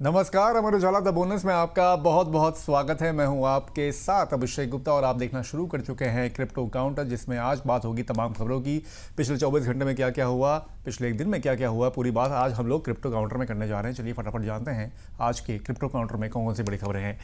नमस्कार, Amar Ujala the bonus में आपका बहुत बहुत स्वागत है। मैं हूं आपके साथ अभिषेक गुप्ता और आप देखना शुरू कर चुके हैं क्रिप्टो काउंटर, जिसमें आज बात होगी तमाम खबरों की। पिछले 24 घंटे में क्या क्या हुआ, पिछले एक दिन में क्या क्या हुआ, पूरी बात आज हम लोग क्रिप्टो काउंटर में करने जा रहे हैं। चलिए फटाफट जानते हैं आज के क्रिप्टो काउंटर में कौन कौन सी बड़ी खबरें हैं।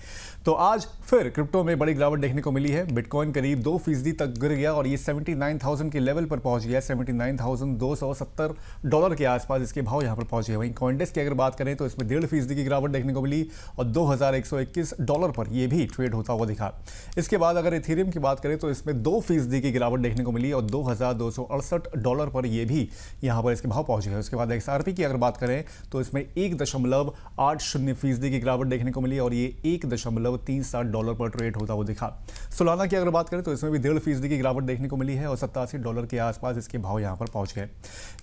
तो आज फिर क्रिप्टो में बड़ी गिरावट देखने को मिली है। बिटकॉइन करीब 2% तक गिर गया और ये 79,000 के लेवल पर पहुंच गया। $79,270 के आसपास इसके भाव यहाँ पर पहुंच गए। वहीं कॉइनडेस्क की अगर बात करें तो इसमें 1.5% की गिरावट देखने को मिली और $2,121 पर यह भी ट्रेड होता हुआ दिखा। इसके बाद अगर इथेरियम की बात करें तो इसमें 2% की गिरावट देखने को मिली और $2,268 पर यह भी यहां पर इसके भाव पहुंच गए। उसके बाद XRP की अगर बात करें तो इसमें 1.80% की गिरावट देखने को मिली और ये $1.37 पर ट्रेड होता हुआ दिखा। सोलाना की अगर बात करें तो इसमें भी 1.5% की गिरावट देखने को मिली है और $87 के आसपास इसके भाव यहां पर पहुंच गए।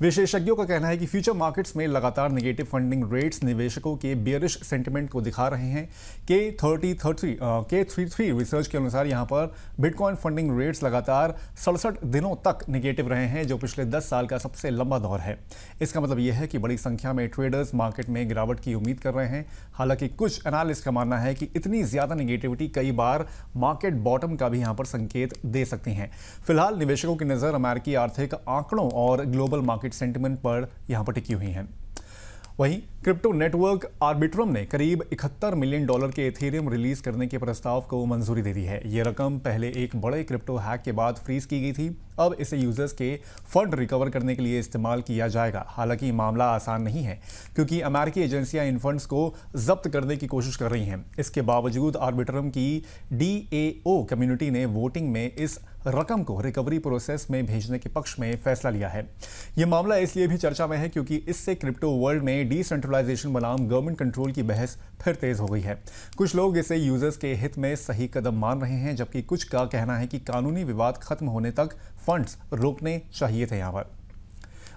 विशेषज्ञों का कहना है कि फ्यूचर मार्केट्स में लगातार नेगेटिव फंडिंग रेट्स निवेशकों के बेयरिश सेंटिमेंट को दिखा रहे हैं। K33 रिसर्च के अनुसार यहां पर बिटकॉइन फंडिंग रेट्स लगातार 67 दिनों तक नेगेटिव रहे हैं, जो पिछले 10 साल का सबसे लंबा दौर है। इसका मतलब यह है कि बड़ी संख्या में ट्रेडर्स मार्केट में गिरावट की उम्मीद कर रहे हैं। हालांकि कुछ एनालिस्ट का मानना है कि इतनी ज्यादा नेगेटिविटी कई बार मार्केट बॉटम का भी यहां पर संकेत दे सकती हैं। फिलहाल निवेशकों की नजर अमेरिकी आर्थिक आंकड़ों और ग्लोबल मार्केट सेंटिमेंट पर यहां पर टिकी हुई है। वहीं क्रिप्टो नेटवर्क आर्बिट्रम ने करीब $71 मिलियन के इथेरियम रिलीज करने के प्रस्ताव को मंजूरी दे दी है। ये रकम पहले एक बड़े क्रिप्टो हैक के बाद फ्रीज की गई थी। अब इसे यूजर्स के फंड रिकवर करने के लिए इस्तेमाल किया जाएगा। हालांकि मामला आसान नहीं है, क्योंकि अमेरिकी एजेंसियां इन फंड्स को जब्त करने की कोशिश कर रही हैं। इसके बावजूद आर्बिट्रम की DAO कम्युनिटी ने वोटिंग में इस रकम को रिकवरी प्रोसेस में भेजने के पक्ष में फैसला लिया है। यह मामला इसलिए भी चर्चा में है क्योंकि इससे क्रिप्टो वर्ल्ड में डिसेंट्रलाइजेशन बनाम गवर्नमेंट कंट्रोल की बहस फिर तेज हो गई है। कुछ लोग इसे यूजर्स के हित में सही कदम मान रहे हैं, जबकि कुछ का कहना है कि कानूनी विवाद खत्म होने तक फंड्स रोकने चाहिए थे। यहां पर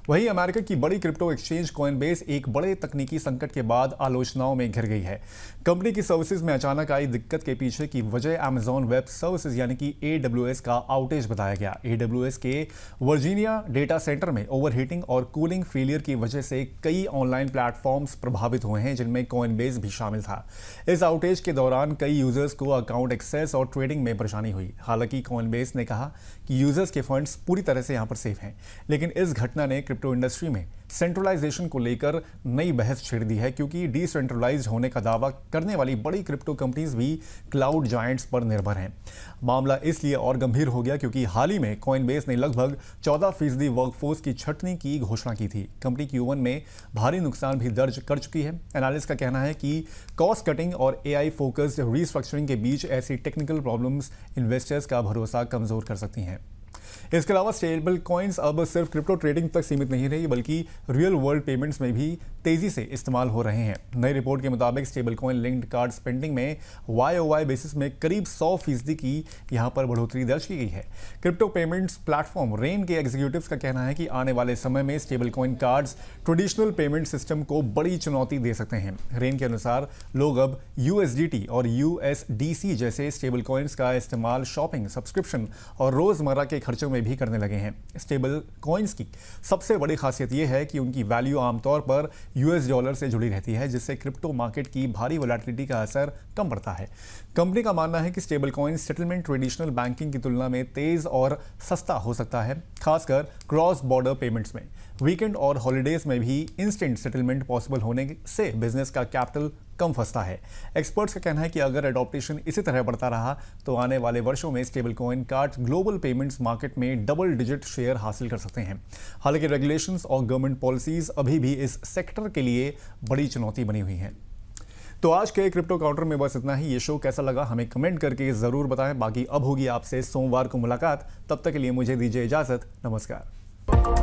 वहीं अमेरिका की बड़ी क्रिप्टो एक्सचेंज कॉइनबेस एक बड़े तकनीकी संकट के बाद आलोचनाओं में घिर गई है। कंपनी की सर्विसेज में अचानक आई दिक्कत के पीछे की वजह अमेजॉन वेब सर्विसेज यानी कि AWS का आउटेज बताया गया। AWS के वर्जीनिया डेटा सेंटर में ओवरहीटिंग और कूलिंग फेलियर की वजह से कई ऑनलाइन प्लेटफॉर्म्स प्रभावित हुए हैं, जिनमें कॉइनबेस भी शामिल था। इस आउटेज के दौरान कई यूजर्स को अकाउंट एक्सेस और ट्रेडिंग में परेशानी हुई। हालांकि कॉइनबेस ने कहा कि यूजर्स के फंड्स पूरी तरह से यहां पर सेफ हैं, लेकिन इस घटना ने क्रिप्टो इंडस्ट्री में सेंट्रलाइजेशन को लेकर नई बहस छेड़ दी है, क्योंकि डिसेंट्रलाइज्ड होने का दावा करने वाली बड़ी क्रिप्टो कंपनीज भी क्लाउड जायंट्स पर निर्भर हैं। मामला इसलिए और गंभीर हो गया क्योंकि हाल ही में कॉइनबेस ने लगभग 14% वर्कफोर्स की छंटनी की घोषणा की थी। कंपनी Q1 में भारी नुकसान भी दर्ज कर चुकी है। एनालिस्ट का कहना है कि कॉस्ट कटिंग और AI फोकस्ड रीस्ट्रक्चरिंग के बीच ऐसी टेक्निकल प्रॉब्लम्स इन्वेस्टर्स का भरोसा कमजोर कर सकती हैं। इसके अलावा स्टेबल कॉइन्स अब सिर्फ क्रिप्टो ट्रेडिंग तक सीमित नहीं रही, बल्कि रियल वर्ल्ड पेमेंट्स में भी तेजी से इस्तेमाल हो रहे हैं। नई रिपोर्ट के मुताबिक stable coin linked card spending में YoY बेसिस में करीब 100% की यहां पर बढ़ोतरी दर्ज की गई है। क्रिप्टो पेमेंट्स प्लेटफॉर्म रेन के एग्जीक्यूटिव्स का कहना है कि आने वाले समय में stable coin cards traditional payment system को बड़ी चुनौती दे सकते हैं। रेन के अनुसार लोग अब USDT और USDC जैसे स्टेबल कॉइन्स का इस्तेमाल शॉपिंग, सब्सक्रिप्शन और रोजमर्रा के खर्चों में भी करने लगे हैं। स्टेबल कॉइन्स की सबसे बड़ी खासियत यह है कि उनकी वैल्यू आमतौर पर US डॉलर से जुड़ी रहती है, जिससे क्रिप्टो मार्केट की भारी वोलेटिलिटी का असर कम पड़ता है। कंपनी का मानना है कि stable coin settlement traditional banking की तुलना में तेज और सस्ता हो सकता है, खासकर क्रॉस बॉर्डर पेमेंट्स में। वीकेंड और हॉलीडेज में भी इंस्टेंट सेटलमेंट पॉसिबल होने से बिजनेस का कैपिटल कम फंसता है। एक्सपर्ट्स का कहना है कि अगर एडॉप्टेशन इसी तरह बढ़ता रहा तो आने वाले वर्षों में stable coin card global payments market में डबल डिजिट शेयर हासिल कर सकते हैं। हालांकि रेगुलेशंस और गवर्नमेंट पॉलिसीज अभी भी इस सेक्टर के लिए बड़ी चुनौती बनी हुई हैं। तो आज के क्रिप्टो काउंटर में बस इतना ही। ये शो कैसा लगा हमें कमेंट करके जरूर बताएं। बाकी अब होगी आपसे सोमवार को मुलाकात। तब तक के लिए मुझे दीजिए इजाजत। नमस्कार।